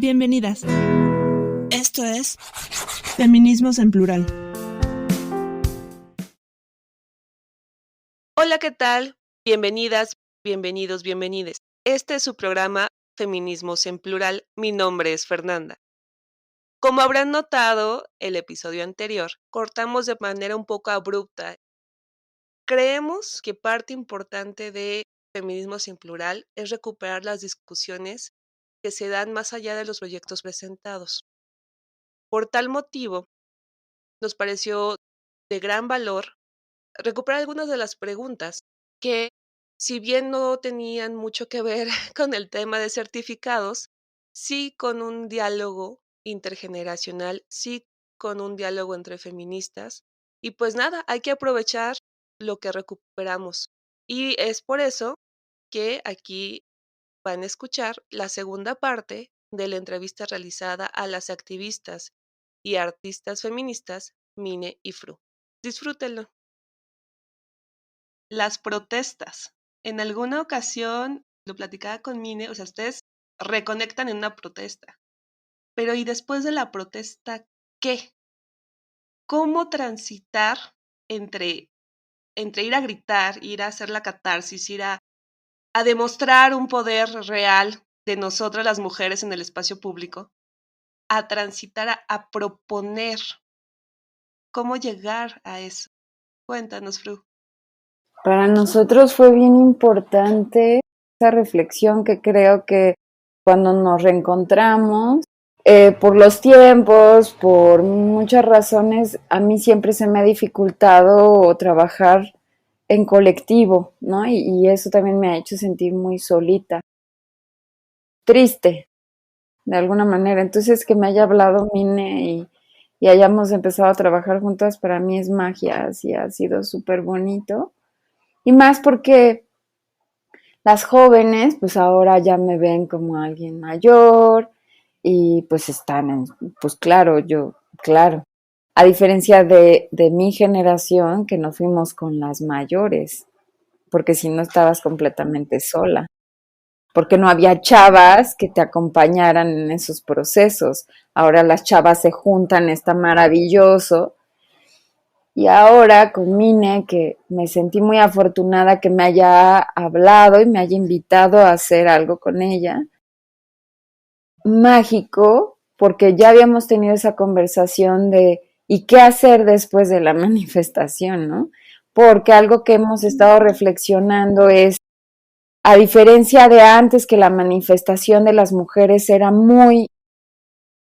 Bienvenidas. Esto es Feminismos en Plural. Hola, ¿qué tal? Bienvenidas, bienvenidos, bienvenides. Este es su programa Feminismos en Plural. Mi nombre es Fernanda. Como habrán notado, el episodio anterior cortamos de manera un poco abrupta. Creemos que parte importante de Feminismos en Plural es recuperar las discusiones que se dan más allá de los proyectos presentados. Por tal motivo, nos pareció de gran valor recuperar algunas de las preguntas que, si bien no tenían mucho que ver con el tema de certificados, sí con un diálogo intergeneracional, sí con un diálogo entre feministas. Y pues nada, hay que aprovechar lo que recuperamos. Y es por eso que aquí van a escuchar la segunda parte de la entrevista realizada a las activistas y artistas feministas Mine y Fru. Disfrútenlo. Las protestas. En alguna ocasión lo platicaba con Mine, o sea, ustedes reconectan en una protesta, pero ¿y después de la protesta qué? ¿Cómo transitar entre, entre ir a gritar, ir a hacer la catarsis, ir a demostrar un poder real de nosotras las mujeres en el espacio público, a transitar, a proponer? ¿Cómo llegar a eso? Cuéntanos, Fru. Para nosotros fue bien importante esa reflexión que creo que cuando nos reencontramos, por los tiempos, por muchas razones, a mí siempre se me ha dificultado trabajar en colectivo, ¿no? Y eso también me ha hecho sentir muy solita, triste, de alguna manera. Entonces, que me haya hablado Mine y hayamos empezado a trabajar juntas, para mí es magia, así ha sido súper bonito. Y más porque las jóvenes, pues ahora ya me ven como alguien mayor y pues están en, pues claro, a diferencia de mi generación, que nos fuimos con las mayores, porque si no estabas completamente sola, porque no había chavas que te acompañaran en esos procesos. Ahora las chavas se juntan, está maravilloso. Y ahora con Mine, que me sentí muy afortunada que me haya hablado y me haya invitado a hacer algo con ella, mágico, porque ya habíamos tenido esa conversación de ¿y qué hacer después de la manifestación, no? Porque algo que hemos estado reflexionando es, a diferencia de antes, que la manifestación de las mujeres era muy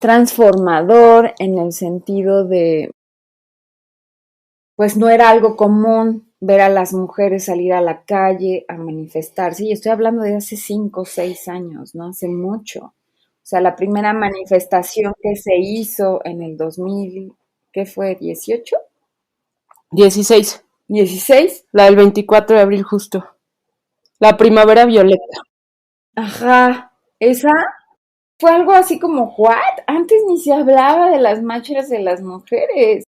transformador en el sentido de, pues no era algo común ver a las mujeres salir a la calle a manifestarse, y estoy hablando de hace 5 o 6 años, no hace mucho. O sea, la primera manifestación que se hizo en el 2000, ¿qué fue? ¿18? 16. ¿16? La del 24 de abril justo. La primavera violeta. Ajá, esa fue algo así como, ¿what? Antes ni se hablaba de las marchas de las mujeres.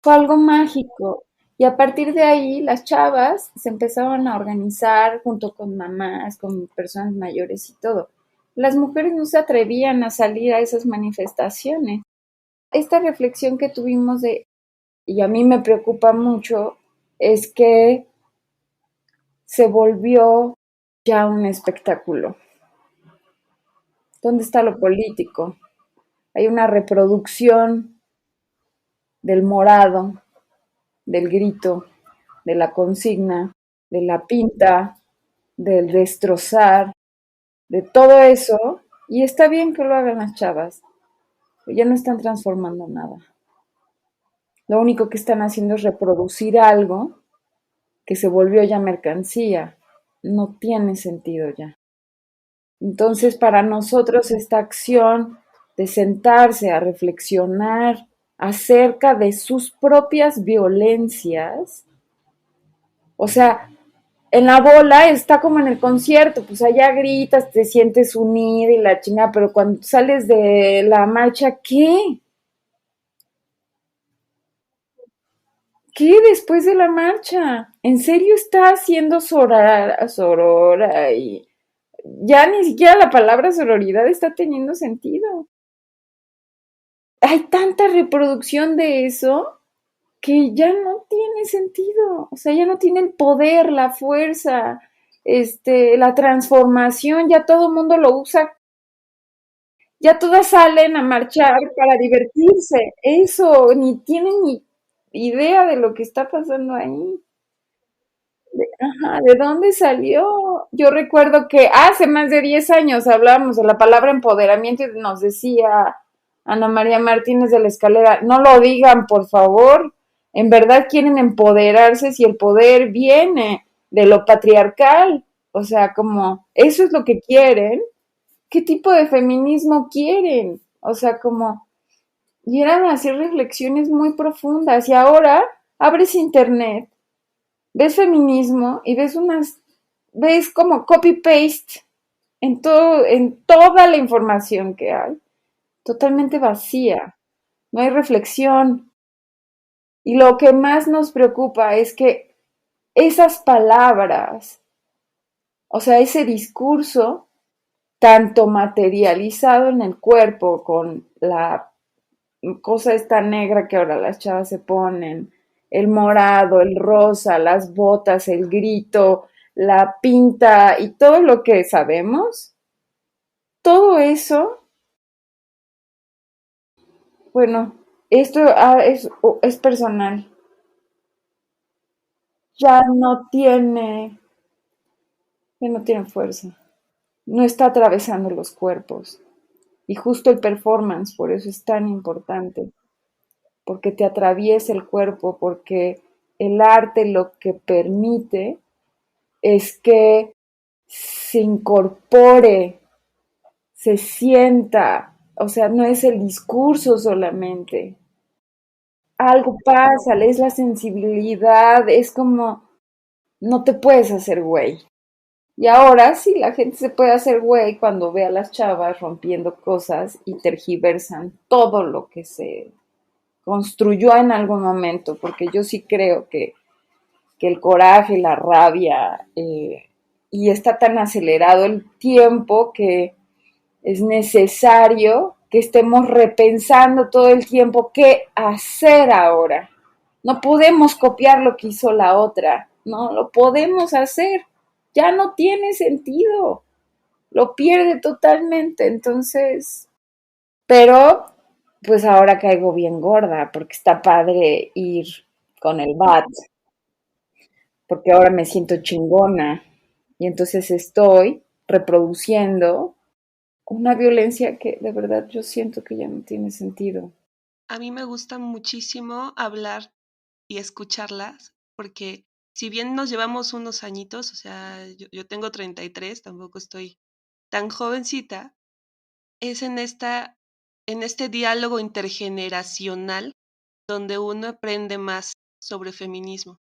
Fue algo mágico. Y a partir de ahí, las chavas se empezaron a organizar junto con mamás, con personas mayores y todo. Las mujeres no se atrevían a salir a esas manifestaciones. Esta reflexión que tuvimos y a mí me preocupa mucho, es que se volvió ya un espectáculo. ¿Dónde está lo político? Hay una reproducción del morado, del grito, de la consigna, de la pinta, del destrozar, de todo eso, y está bien que lo hagan las chavas, pero ya no están transformando nada. Lo único que están haciendo es reproducir algo que se volvió ya mercancía. No tiene sentido ya. Entonces, para nosotros esta acción de sentarse a reflexionar acerca de sus propias violencias, o sea, en la bola está como en el concierto, pues allá gritas, te sientes unida y la chingada, pero cuando sales de la marcha, ¿qué? ¿Qué después de la marcha? ¿En serio está haciendo sorora y ya ni siquiera la palabra sororidad está teniendo sentido. Hay tanta reproducción de eso que ya no tiene sentido, o sea, ya no tiene el poder, la fuerza, la transformación, ya todo el mundo lo usa, ya todas salen a marchar para divertirse, eso, ni tienen ni idea de lo que está pasando ahí. Ajá, ¿de dónde salió? Yo recuerdo que hace más de 10 años hablábamos de la palabra empoderamiento y nos decía Ana María Martínez de la Escalera, no lo digan, por favor, en verdad quieren empoderarse si el poder viene de lo patriarcal, o sea, como eso es lo que quieren, ¿qué tipo de feminismo quieren? O sea, como, y eran así reflexiones muy profundas y ahora abres internet, ves feminismo y ves como copy-paste en toda la información que hay, totalmente vacía, no hay reflexión. Y lo que más nos preocupa es que esas palabras, o sea, ese discurso, tanto materializado en el cuerpo con la cosa esta negra que ahora las chavas se ponen, el morado, el rosa, las botas, el grito, la pinta y todo lo que sabemos, todo eso, bueno, esto es personal, ya no tiene fuerza, no está atravesando los cuerpos. Y justo el performance, por eso es tan importante, porque te atraviesa el cuerpo, porque el arte lo que permite es que se incorpore, se sienta, o sea, no es el discurso solamente. Algo pasa, es la sensibilidad, es como, no te puedes hacer güey. Y ahora sí, la gente se puede hacer güey cuando ve a las chavas rompiendo cosas y tergiversan todo lo que se construyó en algún momento, porque yo sí creo que el coraje, la rabia, y está tan acelerado el tiempo que es necesario que estemos repensando todo el tiempo qué hacer ahora. No podemos copiar lo que hizo la otra, no lo podemos hacer, ya no tiene sentido, lo pierde totalmente, entonces, pero pues ahora caigo bien gorda porque está padre ir con el bat, porque ahora me siento chingona y entonces estoy reproduciendo una violencia que de verdad yo siento que ya no tiene sentido. A mí me gusta muchísimo hablar y escucharlas, porque si bien nos llevamos unos añitos, o sea, yo tengo 33, tampoco estoy tan jovencita, es en este diálogo intergeneracional donde uno aprende más sobre feminismo,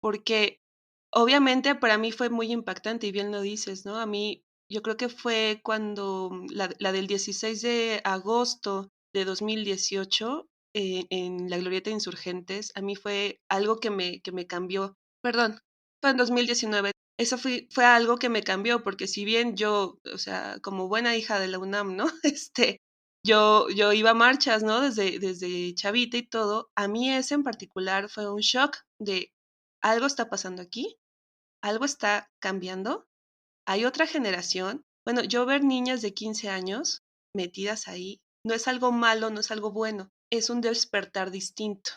porque obviamente para mí fue muy impactante y bien lo dices, ¿no? A mí yo creo que fue cuando la del 16 de agosto de 2018 en la Glorieta de Insurgentes, a mí fue algo que me cambió, perdón, fue en 2019. Eso fue algo que me cambió, porque si bien yo, o sea, como buena hija de la UNAM, ¿no? Yo iba a marchas, ¿no? Desde chavita y todo. A mí ese en particular fue un shock de algo está pasando aquí, algo está cambiando, hay otra generación. Bueno, yo ver niñas de 15 años metidas ahí no es algo malo, no es algo bueno, es un despertar distinto.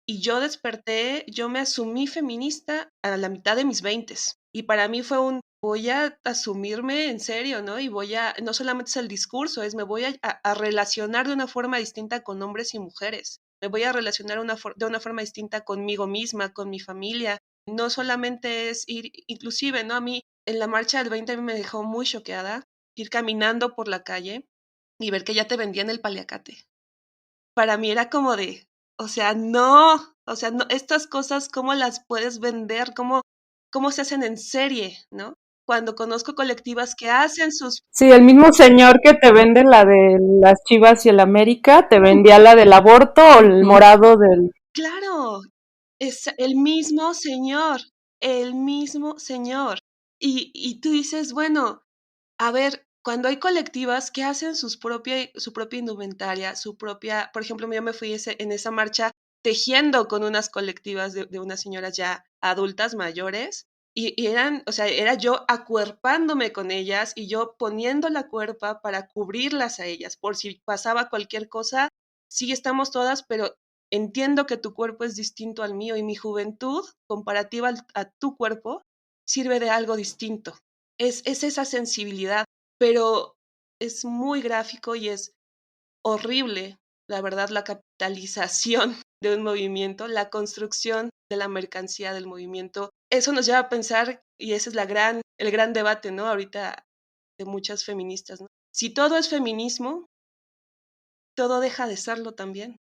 Y yo desperté, yo me asumí feminista a la mitad de mis veintes. Y para mí fue voy a asumirme en serio, ¿no? Y no solamente es el discurso, es me voy a relacionar de una forma distinta con hombres y mujeres. Me voy a relacionar de una forma distinta conmigo misma, con mi familia. No solamente es ir, inclusive, ¿no? A mí en la marcha del 20 me dejó muy choqueada ir caminando por la calle y ver que ya te vendían el paliacate. Para mí era como o sea, no, estas cosas, ¿cómo las puedes vender? ¿Cómo se hacen en serie, no? Cuando conozco colectivas que hacen sus... Sí, el mismo señor que te vende la de las Chivas y el América, te vendía la del aborto o el morado del... Claro, es el mismo señor. Y tú dices, bueno, a ver, cuando hay colectivas que hacen su propia indumentaria, por ejemplo, yo me fui en esa marcha tejiendo con unas colectivas de unas señoras ya adultas, mayores, y eran, o sea, era yo acuerpándome con ellas y yo poniendo la cuerpa para cubrirlas a ellas, por si pasaba cualquier cosa, sí estamos todas, pero entiendo que tu cuerpo es distinto al mío y mi juventud comparativa a tu cuerpo sirve de algo distinto. Es esa sensibilidad, pero es muy gráfico y es horrible, la verdad, la capitalización de un movimiento, la construcción de la mercancía del movimiento. Eso nos lleva a pensar, y ese es el gran debate, ¿no? Ahorita de muchas feministas, ¿no? Si todo es feminismo, todo deja de serlo también.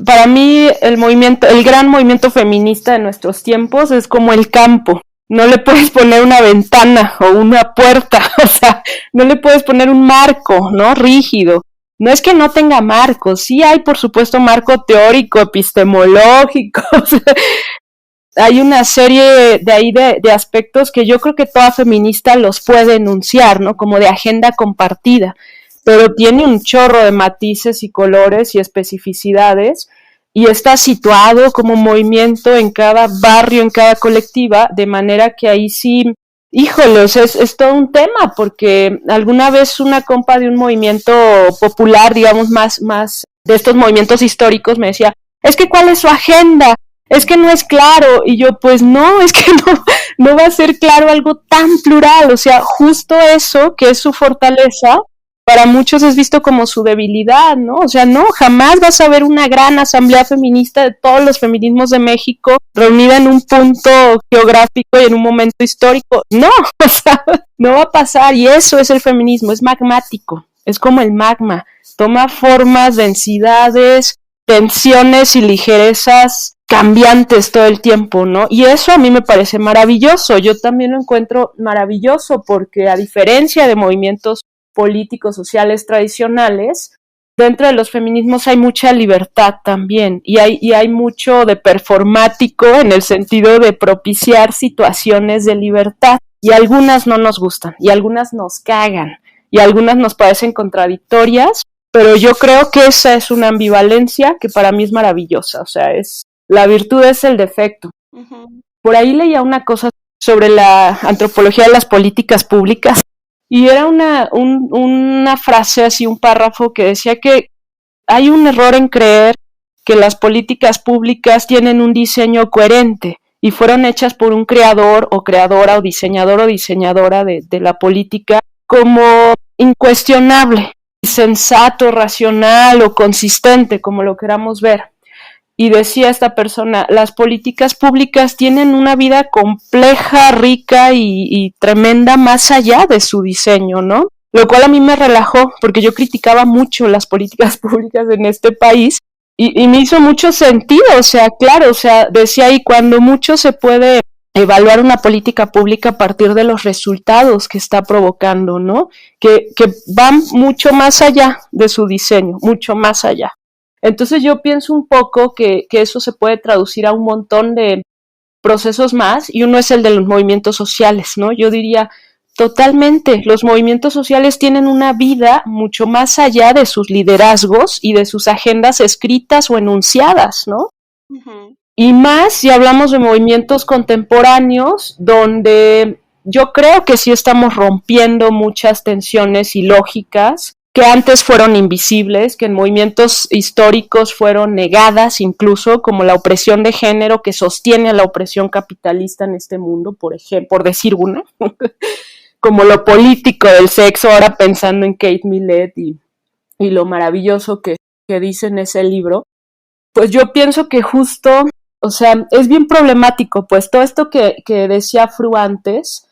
Para mí el gran movimiento feminista de nuestros tiempos es como el campo. No le puedes poner una ventana o una puerta, o sea, no le puedes poner un marco, ¿no? Rígido. No es que no tenga marcos, sí hay por supuesto marco teórico, epistemológico, hay una serie de aspectos que yo creo que toda feminista los puede enunciar, ¿no? Como de agenda compartida, pero tiene un chorro de matices y colores y especificidades y está situado como movimiento en cada barrio, en cada colectiva, de manera que ahí sí, híjoles, es todo un tema, porque alguna vez una compa de un movimiento popular, digamos, más de estos movimientos históricos me decía, es que ¿cuál es su agenda? Es que no es claro, y yo pues no, es que no va a ser claro algo tan plural, o sea, justo eso que es su fortaleza, para muchos es visto como su debilidad, ¿no? O sea, no, jamás vas a ver una gran asamblea feminista de todos los feminismos de México reunida en un punto geográfico y en un momento histórico, no, o sea, no va a pasar, y eso es el feminismo, es magmático, es como el magma, toma formas, densidades, tensiones y ligerezas cambiantes todo el tiempo, ¿no? Y eso a mí me parece maravilloso, yo también lo encuentro maravilloso porque a diferencia de movimientos políticos, sociales tradicionales, dentro de los feminismos hay mucha libertad también y hay mucho de performático en el sentido de propiciar situaciones de libertad y algunas no nos gustan y algunas nos cagan y algunas nos parecen contradictorias, pero yo creo que esa es una ambivalencia que para mí es maravillosa, o sea, la virtud es el defecto. Uh-huh. Por ahí leía una cosa sobre la antropología de las políticas públicas y era una frase así, un párrafo que decía que hay un error en creer que las políticas públicas tienen un diseño coherente y fueron hechas por un creador o creadora o diseñadora de la política como incuestionable, sensato, racional o consistente, como lo queramos ver. Y decía esta persona, las políticas públicas tienen una vida compleja, rica y tremenda más allá de su diseño, ¿no? Lo cual a mí me relajó, porque yo criticaba mucho las políticas públicas en este país y me hizo mucho sentido, o sea, claro, o sea, decía ahí, cuando mucho se puede evaluar una política pública a partir de los resultados que está provocando, ¿no? Que van mucho más allá de su diseño, mucho más allá. Entonces yo pienso un poco que eso se puede traducir a un montón de procesos más, y uno es el de los movimientos sociales, ¿no? Yo diría, totalmente, los movimientos sociales tienen una vida mucho más allá de sus liderazgos y de sus agendas escritas o enunciadas, ¿no? Uh-huh. Y más si hablamos de movimientos contemporáneos, donde yo creo que sí estamos rompiendo muchas tensiones y lógicas que antes fueron invisibles, que en movimientos históricos fueron negadas incluso, como la opresión de género que sostiene a la opresión capitalista en este mundo, por ejemplo, por decir una, como lo político del sexo, ahora pensando en Kate Millett y lo maravilloso que dice en ese libro, pues yo pienso que justo, o sea, es bien problemático, pues todo esto que decía Fru antes,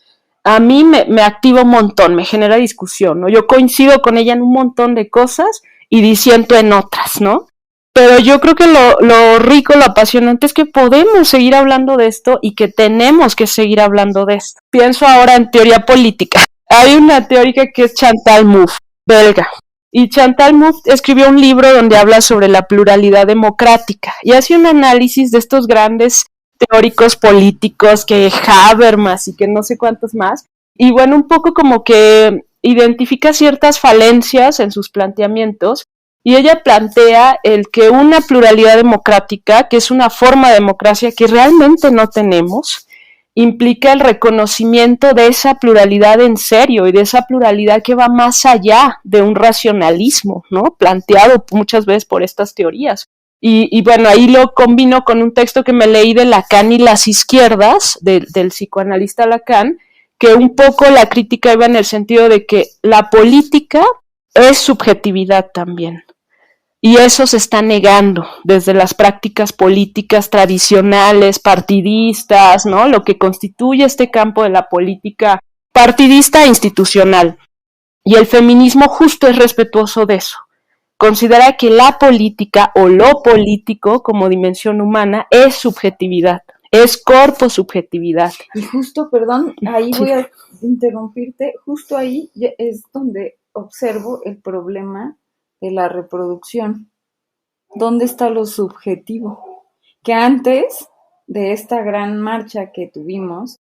a mí me activa un montón, me genera discusión, ¿no? Yo coincido con ella en un montón de cosas y disiento en otras, ¿no? Pero yo creo que lo rico, lo apasionante es que podemos seguir hablando de esto y que tenemos que seguir hablando de esto. Pienso ahora en teoría política. Hay una teórica que es Chantal Mouffe, belga. Y Chantal Mouffe escribió un libro donde habla sobre la pluralidad democrática y hace un análisis de estos grandes teóricos políticos, que Habermas y que no sé cuántos más, Y bueno, un poco como que identifica ciertas falencias en sus planteamientos, y ella plantea el que una pluralidad democrática, que es una forma de democracia que realmente no tenemos, implica el reconocimiento de esa pluralidad en serio y de esa pluralidad que va más allá de un racionalismo, ¿no? Planteado muchas veces por estas teorías. Y bueno, ahí lo combino con un texto que me leí de Lacan y las izquierdas, del psicoanalista Lacan, que un poco la crítica iba en el sentido de que la política es subjetividad también. Y eso se está negando desde las prácticas políticas tradicionales, partidistas, ¿no? Lo que constituye este campo de la política partidista e institucional. Y el feminismo justo es respetuoso de eso. Considera que la política o lo político como dimensión humana es subjetividad, es corposubjetividad. Y justo, perdón, ahí voy a interrumpirte, justo ahí es donde observo el problema de la reproducción. ¿Dónde está lo subjetivo? Que antes de esta gran marcha que tuvimos,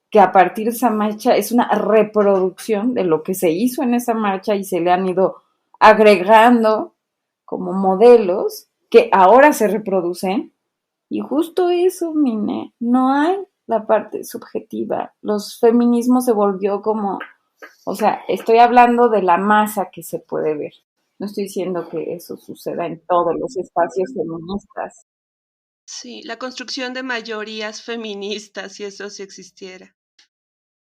que a partir de esa marcha es una reproducción de lo que se hizo en esa marcha y se le han ido agregando como modelos que ahora se reproducen, y justo eso, Mine, no hay la parte subjetiva. Los feminismos se volvió como, o sea, estoy hablando de la masa que se puede ver. No estoy diciendo que eso suceda en todos los espacios feministas. Sí, la construcción de mayorías feministas, si eso sí existiera.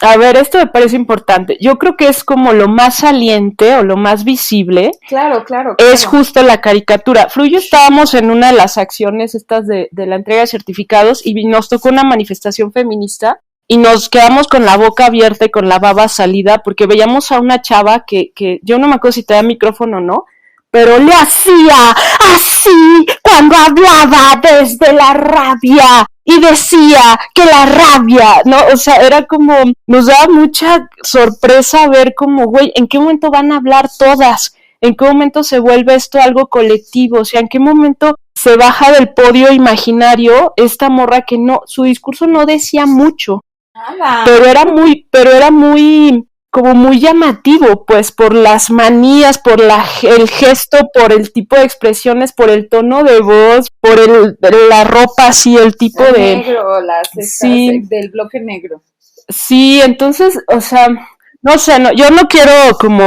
A ver, esto me parece importante. Yo creo que es como lo más saliente o lo más visible. Claro. Es justo la caricatura. Fruyo estábamos en una de las acciones estas de la entrega de certificados y nos tocó una manifestación feminista y nos quedamos con la boca abierta y con la baba salida porque veíamos a una chava que yo no me acuerdo si tenía micrófono o no, pero le hacía así cuando hablaba desde la rabia y decía que la rabia, ¿no? O sea, era como, nos daba mucha sorpresa ver como, güey, ¿en qué momento van a hablar todas? ¿En qué momento se vuelve esto algo colectivo? O sea, ¿en qué momento se baja del podio imaginario esta morra que no, su discurso no decía mucho, Nada. pero era muy como muy llamativo, pues, por las manías, por el gesto, por el tipo de expresiones, por el tono de voz, por la ropa, así, el tipo el de... negro, las estas, Sí. del bloque negro. Sí, entonces, o sea, no sé, yo no quiero como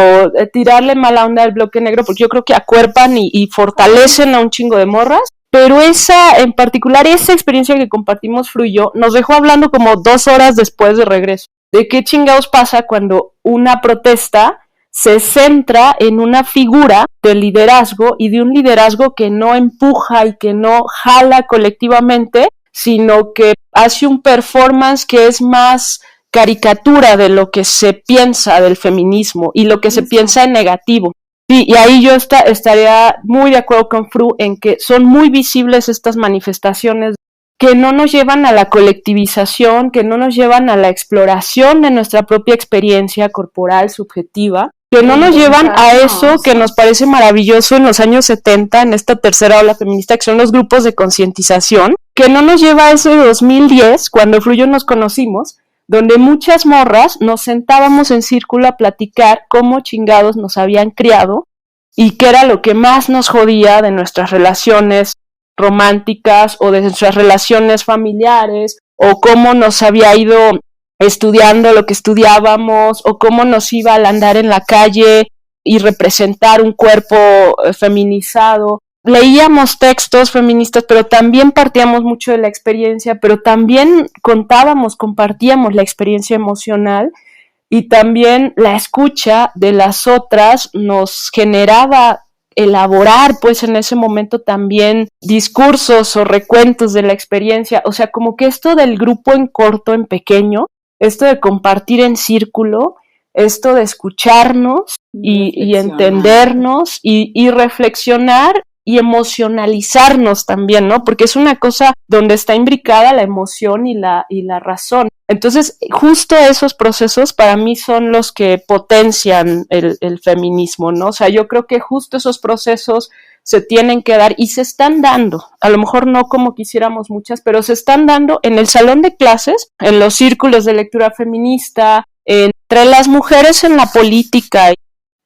tirarle mala onda al bloque negro, porque yo creo que acuerpan y fortalecen a un chingo de morras, pero esa, en particular, esa experiencia que compartimos Fru y yo, nos dejó hablando como 2 horas después de regreso. ¿De qué chingados pasa cuando una protesta se centra en una figura de liderazgo y de un liderazgo que no empuja y que no jala colectivamente, sino que hace un performance que es más caricatura de lo que se piensa del feminismo y lo que se piensa en negativo? Sí, y ahí yo estaría muy de acuerdo con Fru en que son muy visibles estas manifestaciones que no nos llevan a la colectivización, que no nos llevan a la exploración de nuestra propia experiencia corporal, subjetiva, que no nos llevan a eso que nos parece maravilloso en los años 70, en esta tercera ola feminista, que son los grupos de concientización, que no nos lleva a ese 2010, cuando Fru y yo nos conocimos, donde muchas morras nos sentábamos en círculo a platicar cómo chingados nos habían criado y qué era lo que más nos jodía de nuestras relaciones románticas o de nuestras relaciones familiares, o cómo nos había ido estudiando lo que estudiábamos, o cómo nos iba al andar en la calle y representar un cuerpo feminizado. Leíamos textos feministas, pero también partíamos mucho de la experiencia, pero también compartíamos la experiencia emocional, y también la escucha de las otras nos generaba elaborar, pues, en ese momento también discursos o recuentos de la experiencia. O sea, como que esto del grupo en corto, en pequeño, esto de compartir en círculo, esto de escucharnos y entendernos y reflexionar y emocionalizarnos también, ¿no? Porque es una cosa donde está imbricada la emoción y la razón. Entonces, justo esos procesos para mí son los que potencian el feminismo, ¿no? O sea, yo creo que justo esos procesos se tienen que dar y se están dando, a lo mejor no como quisiéramos muchas, pero se están dando en el salón de clases, en los círculos de lectura feminista, en entre las mujeres en la política.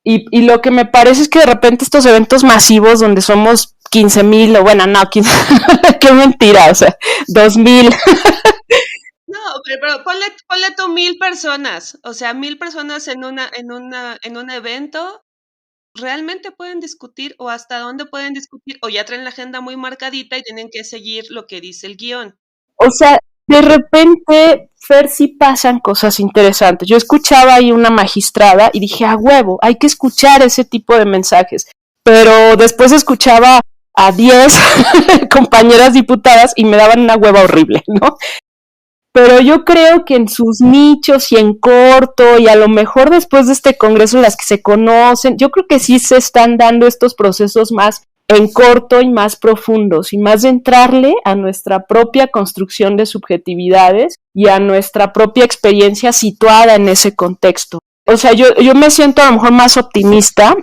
Y lo que me parece es que de repente estos eventos masivos donde somos 15,000, o bueno, no, 15, qué mentira, o sea, 2,000. No, pero ponle tú 1,000 personas, o sea, 1,000 personas en un evento, ¿realmente pueden discutir o hasta dónde pueden discutir? O ya traen la agenda muy marcadita y tienen que seguir lo que dice el guión. O sea, de repente, Fer, sí pasan cosas interesantes. Yo escuchaba ahí una magistrada y dije, a huevo, hay que escuchar ese tipo de mensajes. Pero después escuchaba a 10 compañeras diputadas y me daban una hueva horrible, ¿no? Pero yo creo que en sus nichos y en corto, y a lo mejor después de este congreso las que se conocen, yo creo que sí se están dando estos procesos más en corto y más profundos, y más de entrarle a nuestra propia construcción de subjetividades y a nuestra propia experiencia situada en ese contexto. O sea, yo me siento a lo mejor más optimista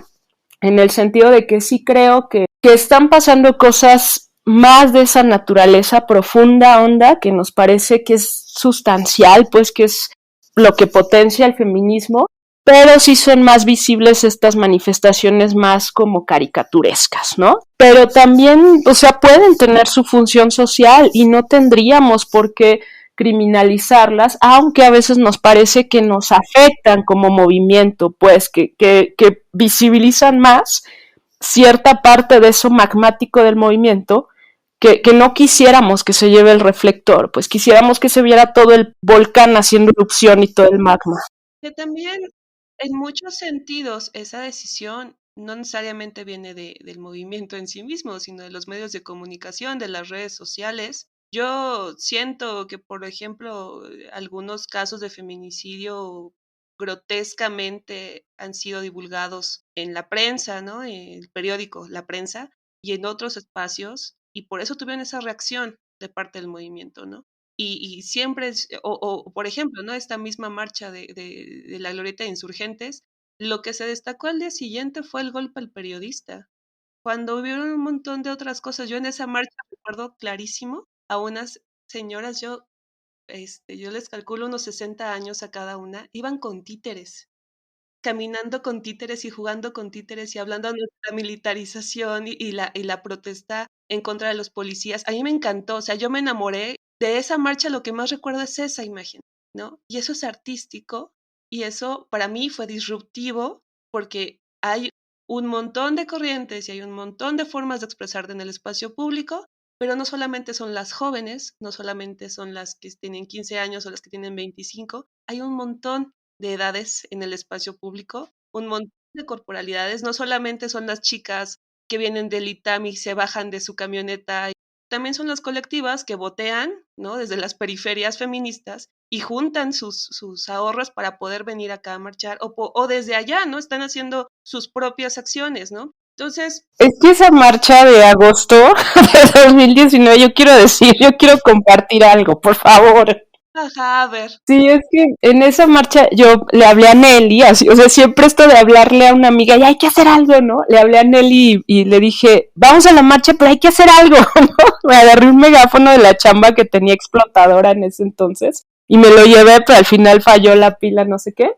en el sentido de que sí creo que están pasando cosas más de esa naturaleza profunda, honda, que nos parece que es sustancial, pues que es lo que potencia el feminismo, pero sí son más visibles estas manifestaciones más como caricaturescas, ¿no? Pero también, o sea, pueden tener su función social y no tendríamos por qué criminalizarlas, aunque a veces nos parece que nos afectan como movimiento, pues que visibilizan más cierta parte de eso magmático del movimiento que no quisiéramos que se lleve el reflector, pues quisiéramos que se viera todo el volcán haciendo erupción y todo el magma. Que también, en muchos sentidos, esa decisión no necesariamente viene del movimiento en sí mismo, sino de los medios de comunicación, de las redes sociales. Yo siento que, por ejemplo, algunos casos de feminicidio grotescamente han sido divulgados en la prensa, ¿no? En el periódico, la prensa, y en otros espacios, y por eso tuvieron esa reacción de parte del movimiento, ¿no? Y siempre, por ejemplo, ¿no? Esta misma marcha de la Glorieta de Insurgentes, lo que se destacó al día siguiente fue el golpe al periodista. Cuando hubieron un montón de otras cosas, yo en esa marcha recuerdo clarísimo a unas señoras, yo les calculo unos 60 años a cada una, iban con títeres, caminando con títeres y jugando con títeres y hablando de nuestra militarización y la protesta en contra de los policías. A mí me encantó, o sea, yo me enamoré de esa marcha, lo que más recuerdo es esa imagen, ¿no? Y eso es artístico y eso para mí fue disruptivo porque hay un montón de corrientes y hay un montón de formas de expresarte en el espacio público, pero no solamente son las jóvenes, no solamente son las que tienen 15 años o las que tienen 25, hay un montón de edades en el espacio público, un montón de corporalidades, no solamente son las chicas que vienen del ITAM y se bajan de su camioneta, también son las colectivas que botean, ¿no? Desde las periferias feministas y juntan sus ahorros para poder venir acá a marchar o desde allá, ¿no? Están haciendo sus propias acciones, ¿no? Entonces... Es que esa marcha de agosto de 2019, yo quiero compartir algo, por favor. Ajá, a ver. Sí, es que en esa marcha yo le hablé a Nelly, así, o sea, siempre esto de hablarle a una amiga, y hay que hacer algo, ¿no? Le hablé a Nelly y le dije, vamos a la marcha, pero hay que hacer algo, ¿no? Me agarré un megáfono de la chamba que tenía explotadora en ese entonces y me lo llevé, pero al final falló la pila, no sé qué.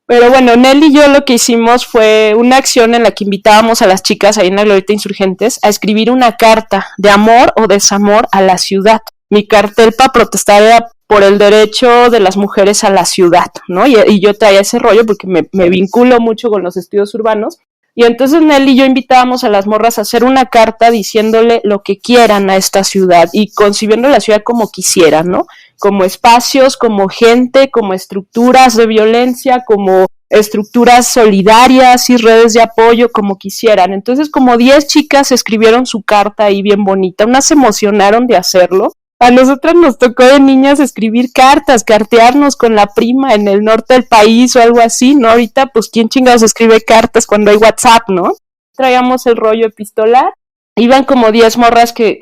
Pero bueno, Nelly y yo lo que hicimos fue una acción en la que invitábamos a las chicas ahí en la Glorieta Insurgentes a escribir una carta de amor o desamor a la ciudad. Mi cartel para protestar era por el derecho de las mujeres a la ciudad, ¿no? Y yo traía ese rollo porque me vinculo mucho con los estudios urbanos. Y entonces Nelly y yo invitábamos a las morras a hacer una carta diciéndole lo que quieran a esta ciudad y concibiendo la ciudad como quisieran, ¿no? Como espacios, como gente, como estructuras de violencia, como estructuras solidarias y redes de apoyo, como quisieran. Entonces, como 10 chicas escribieron su carta ahí bien bonita, unas se emocionaron de hacerlo. A nosotras nos tocó de niñas escribir cartas, cartearnos con la prima en el norte del país o algo así, ¿no? Ahorita, pues, ¿quién chingados escribe cartas cuando hay WhatsApp, no? Traíamos el rollo epistolar. Iban como 10 morras que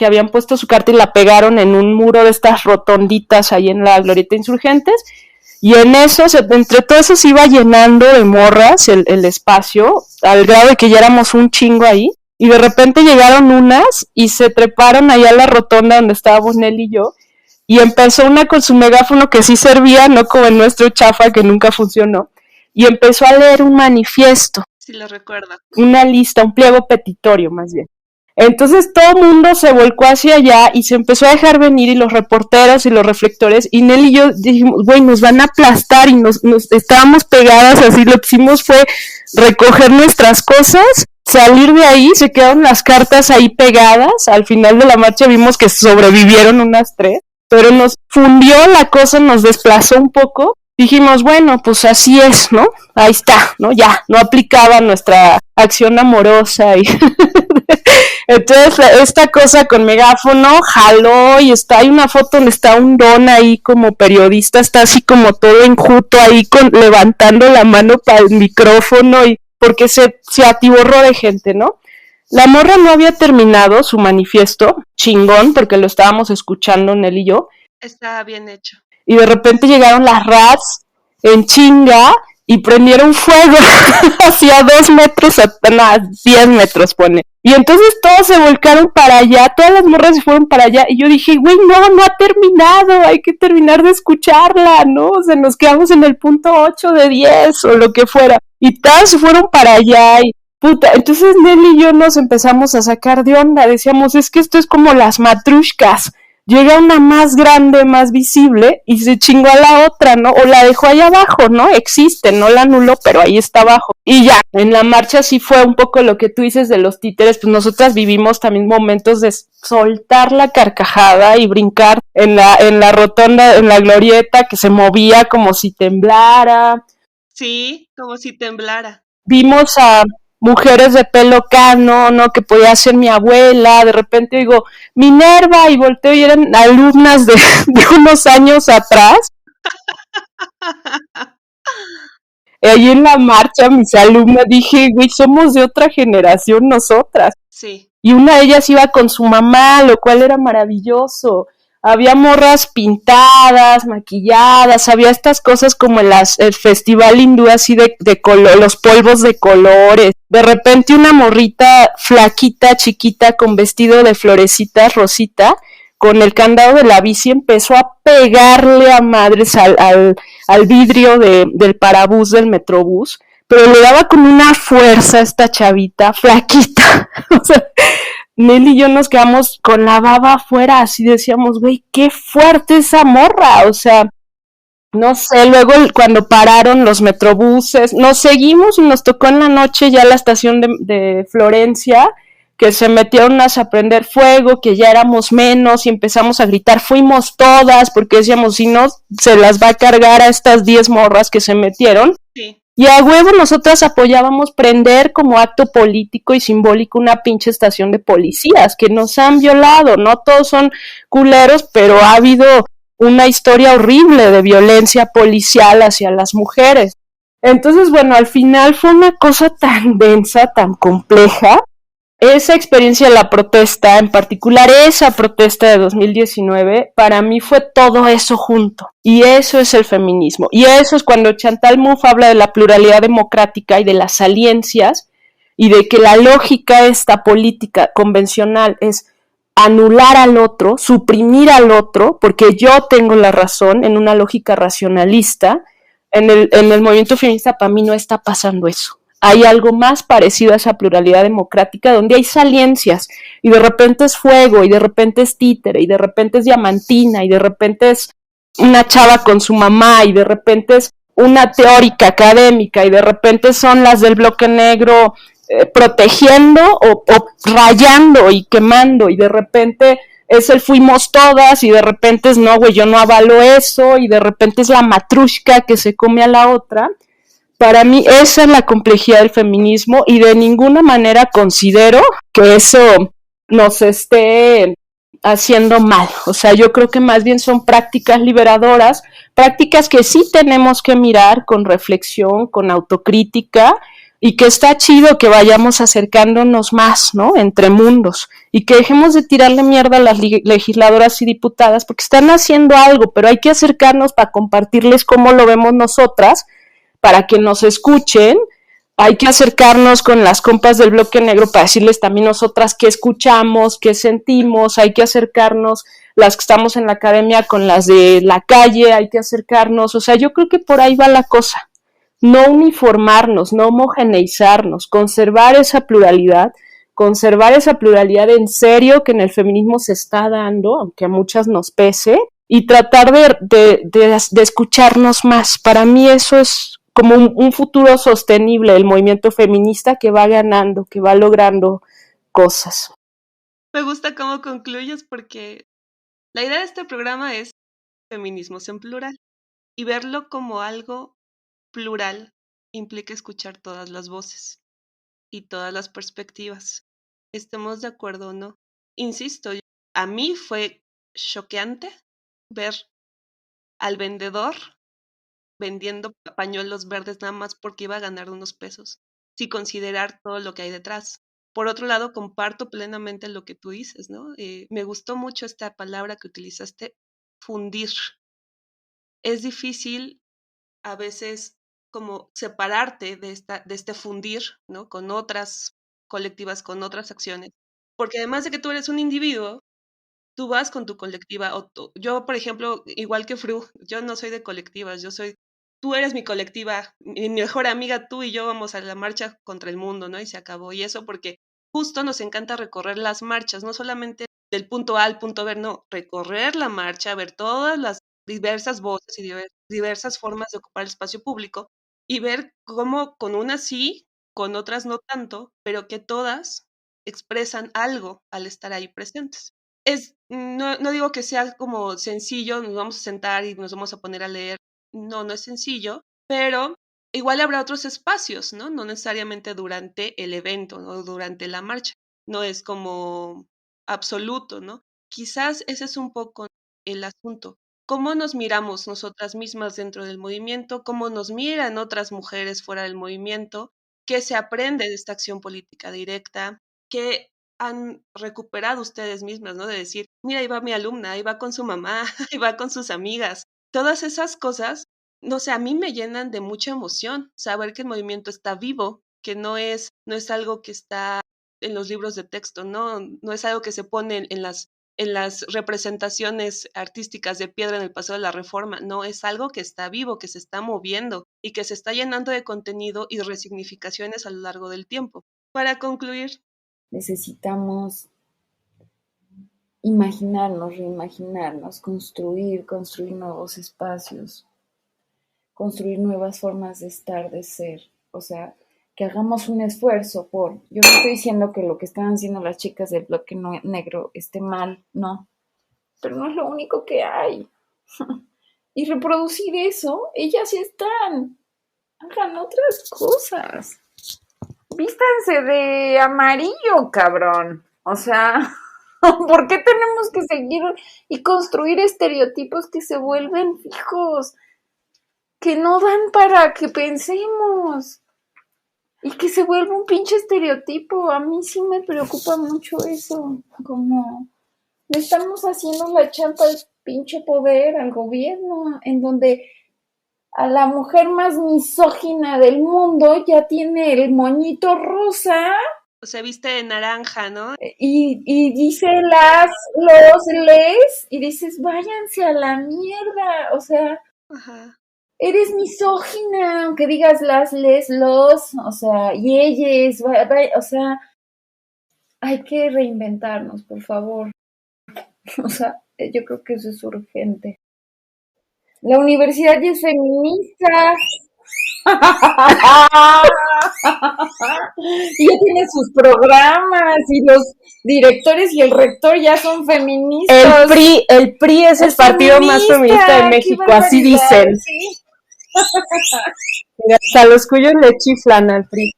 habían puesto su carta y la pegaron en un muro de estas rotonditas ahí en la Glorieta Insurgentes, y en eso, entre todo eso se iba llenando de morras el espacio, al grado de que ya éramos un chingo ahí, y de repente llegaron unas y se treparon allá a la rotonda donde estábamos Nelly y yo, y empezó una con su megáfono que sí servía, no como el nuestro chafa que nunca funcionó, y empezó a leer un manifiesto. Sí, lo recuerdo. Una lista, un pliego petitorio más bien. Entonces todo el mundo se volcó hacia allá y se empezó a dejar venir, y los reporteros y los reflectores, y Nel y yo dijimos, güey, nos van a aplastar, y nos estábamos pegadas así. Lo que hicimos fue recoger nuestras cosas, salir de ahí, se quedaron las cartas ahí pegadas. Al final de la marcha vimos que sobrevivieron unas 3, pero nos fundió la cosa, nos desplazó un poco. Dijimos, bueno, pues así es, ¿no? Ahí está, ¿no? Ya, no aplicaba nuestra acción amorosa y entonces esta cosa con megáfono jaló, y hay una foto donde está un don ahí como periodista, está así como todo enjuto ahí levantando la mano para el micrófono, y porque se atiborró de gente, ¿no? La morra no había terminado su manifiesto, chingón, porque lo estábamos escuchando Nel y yo. Está bien hecho. Y de repente llegaron las rats en chinga y prendieron fuego hacia 2 metros, 10 metros pone. Y entonces todos se volcaron para allá, todas las morras se fueron para allá, y yo dije, güey, no ha terminado, hay que terminar de escucharla, ¿no? O sea, nos quedamos en el punto 8 de 10 o lo que fuera, y todas se fueron para allá, y puta, entonces Nel y yo nos empezamos a sacar de onda, decíamos, es que esto es como las matrushkas. Llega una más grande, más visible, y se chingó a la otra, ¿no? O la dejó ahí abajo, ¿no? Existe, no la anuló, pero ahí está abajo. Y ya, en la marcha sí fue un poco lo que tú dices de los títeres, pues nosotras vivimos también momentos de soltar la carcajada y brincar en la rotonda, en la glorieta, que se movía como si temblara. Sí, como si temblara. Vimos a mujeres de pelo cano, ¿no? Que podía ser mi abuela. De repente digo, Minerva, y volteo y eran alumnas de unos años atrás. Ahí en la marcha, mis alumnas, dije, güey, somos de otra generación nosotras. Sí. Y una de ellas iba con su mamá, lo cual era maravilloso. Había morras pintadas, maquilladas, había estas cosas como el festival hindú así de color, los polvos de colores. De repente una morrita flaquita, chiquita, con vestido de florecitas, rosita, con el candado de la bici, empezó a pegarle a madres al vidrio del parabús del metrobús, pero le daba con una fuerza a esta chavita flaquita. O sea, Nel y yo nos quedamos con la baba afuera, así decíamos, güey, qué fuerte esa morra, o sea, no sé. Luego cuando pararon los metrobuses, nos seguimos y nos tocó en la noche ya la estación de Florencia, que se metieron a prender fuego, que ya éramos menos, y empezamos a gritar, fuimos todas, porque decíamos, si no, se las va a cargar a estas 10 morras que se metieron. Sí. Y a huevo nosotras apoyábamos prender como acto político y simbólico una pinche estación de policías que nos han violado. No todos son culeros, pero ha habido una historia horrible de violencia policial hacia las mujeres. Entonces, bueno, al final fue una cosa tan densa, tan compleja. Esa experiencia de la protesta, en particular esa protesta de 2019, para mí fue todo eso junto. Y eso es el feminismo. Y eso es cuando Chantal Mouffe habla de la pluralidad democrática y de las aliencias, y de que la lógica esta política convencional es anular al otro, suprimir al otro, porque yo tengo la razón, en una lógica racionalista. En el movimiento feminista para mí no está pasando eso. Hay algo más parecido a esa pluralidad democrática, donde hay saliencias, y de repente es fuego, y de repente es títere, y de repente es diamantina, y de repente es una chava con su mamá, y de repente es una teórica académica, y de repente son las del bloque negro protegiendo o rayando y quemando, y de repente es el fuimos todas, y de repente es no, güey, yo no avalo eso, y de repente es la matrushka que se come a la otra. Para mí esa es la complejidad del feminismo, y de ninguna manera considero que eso nos esté haciendo mal. O sea, yo creo que más bien son prácticas liberadoras, prácticas que sí tenemos que mirar con reflexión, con autocrítica, y que está chido que vayamos acercándonos más, ¿no? Entre mundos, y que dejemos de tirarle mierda a las legisladoras y diputadas, porque están haciendo algo, pero hay que acercarnos para compartirles cómo lo vemos nosotras, para que nos escuchen. Hay que acercarnos con las compas del bloque negro para decirles también nosotras qué escuchamos, qué sentimos. Hay que acercarnos las que estamos en la academia con las de la calle, hay que acercarnos, o sea, yo creo que por ahí va la cosa, no uniformarnos, no homogeneizarnos, conservar esa pluralidad en serio que en el feminismo se está dando, aunque a muchas nos pese, y tratar de escucharnos más. Para mí eso es como un futuro sostenible, el movimiento feminista que va ganando, que va logrando cosas. Me gusta cómo concluyes porque la idea de este programa es feminismos en plural y verlo como algo plural implica escuchar todas las voces y todas las perspectivas, estemos de acuerdo o no. Insisto, a mí fue choqueante ver al vendedor vendiendo pañuelos verdes nada más porque iba a ganar unos pesos, sin considerar todo lo que hay detrás. Por otro lado, comparto plenamente lo que tú dices, ¿no? Me gustó mucho esta palabra que utilizaste, fundir. Es difícil a veces como separarte de este fundir, ¿no? Con otras colectivas, con otras acciones. Porque además de que tú eres un individuo, tú vas con tu colectiva. Yo, por ejemplo, igual que Fru, yo no soy de colectivas, tú eres mi colectiva, mi mejor amiga, tú y yo vamos a la marcha contra el mundo, ¿no? Y se acabó. Y eso porque justo nos encanta recorrer las marchas, no solamente del punto A al punto B, no, recorrer la marcha, ver todas las diversas voces y diversas formas de ocupar el espacio público y ver cómo con unas sí, con otras no tanto, pero que todas expresan algo al estar ahí presentes. No digo que sea como sencillo, nos vamos a sentar y nos vamos a poner a leer. No es sencillo, pero igual habrá otros espacios, ¿no? No necesariamente durante el evento, ¿no? Durante la marcha. No es como absoluto, ¿no? Quizás ese es un poco el asunto. ¿Cómo nos miramos nosotras mismas dentro del movimiento? ¿Cómo nos miran otras mujeres fuera del movimiento? ¿Qué se aprende de esta acción política directa? ¿Qué han recuperado ustedes mismas, ¿no? De decir, mira, ahí va mi alumna, ahí va con su mamá, ahí va con sus amigas. Todas esas cosas, no sé, a mí me llenan de mucha emoción saber que el movimiento está vivo, que no es algo que está en los libros de texto, no es algo que se pone en las representaciones artísticas de piedra en el Paseo de la Reforma, no, es algo que está vivo, que se está moviendo y que se está llenando de contenido y resignificaciones a lo largo del tiempo. Para concluir, necesitamos imaginarnos, reimaginarnos, construir nuevos espacios, construir nuevas formas de estar, de ser. O sea, que hagamos un esfuerzo yo no estoy diciendo que lo que están haciendo las chicas del bloque negro esté mal, no, pero no es lo único que hay. Y reproducir eso, ellas ya están, hagan otras cosas. Vístanse de amarillo, cabrón. O sea, ¿por qué tenemos que seguir y construir estereotipos que se vuelven fijos? Que no dan para que pensemos. Y que se vuelve un pinche estereotipo. A mí sí me preocupa mucho eso. Como le estamos haciendo la champa al pinche poder, al gobierno, en donde a la mujer más misógina del mundo ya tiene el moñito rosa. O sea, viste de naranja, ¿no? Y dice les, y dices, váyanse a la mierda. O sea, Ajá. Eres misógina, aunque digas las, les, los, o sea, y ellas, o sea, hay que reinventarnos, por favor. O sea, yo creo que eso es urgente. La universidad ya es feminista. Y ya tiene sus programas y los directores y el rector ya son feministas. El PRI es el partido más feminista de México, así dicen. ¿Sí? Mira, hasta los cuyos le chiflan al PRI.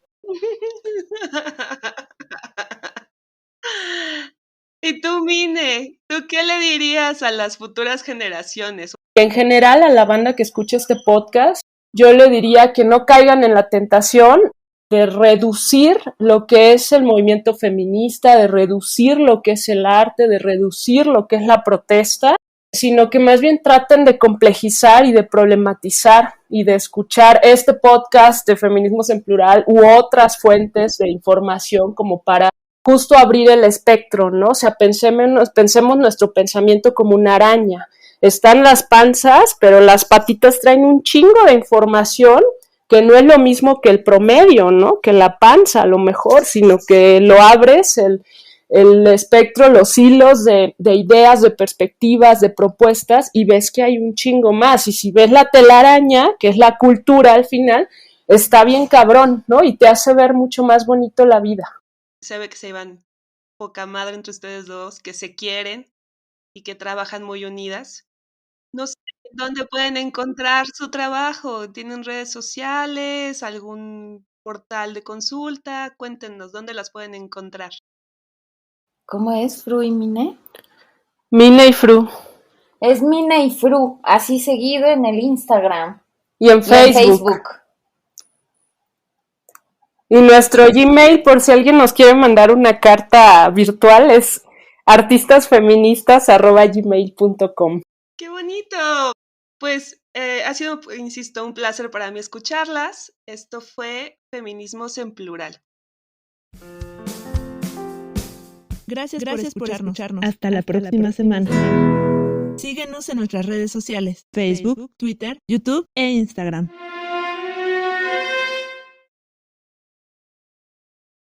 Y tú, Mine, ¿tú qué le dirías a las futuras generaciones? En general, a la banda que escucha este podcast, yo le diría que no caigan en la tentación de reducir lo que es el movimiento feminista, de reducir lo que es el arte, de reducir lo que es la protesta, sino que más bien traten de complejizar y de problematizar y de escuchar este podcast de Feminismos en Plural u otras fuentes de información como para justo abrir el espectro, ¿no? O sea, pensemos nuestro pensamiento como una araña. Están las panzas, pero las patitas traen un chingo de información que no es lo mismo que el promedio, ¿no? Que la panza, a lo mejor, sino que lo abres, el espectro, los hilos de ideas, de perspectivas, de propuestas, y ves que hay un chingo más. Y si ves la telaraña, que es la cultura al final, está bien cabrón, ¿no? Y te hace ver mucho más bonito la vida. Se ve que se iban poca madre entre ustedes dos, que se quieren y que trabajan muy unidas. No sé dónde pueden encontrar su trabajo. ¿Tienen redes sociales, algún portal de consulta? Cuéntenos, ¿dónde las pueden encontrar? ¿Cómo es, Fru y Mine? Mine y Fru. Es Mine y Fru, así seguido en el Instagram. Y en Facebook. Y nuestro Gmail, por si alguien nos quiere mandar una carta virtual, es artistasfeministas@gmail.com. ¡Qué bonito! Pues ha sido, insisto, un placer para mí escucharlas. Esto fue Feminismos en Plural. Gracias por escucharnos. Hasta la próxima semana. Síguenos en nuestras redes sociales: Facebook, Twitter, YouTube e Instagram.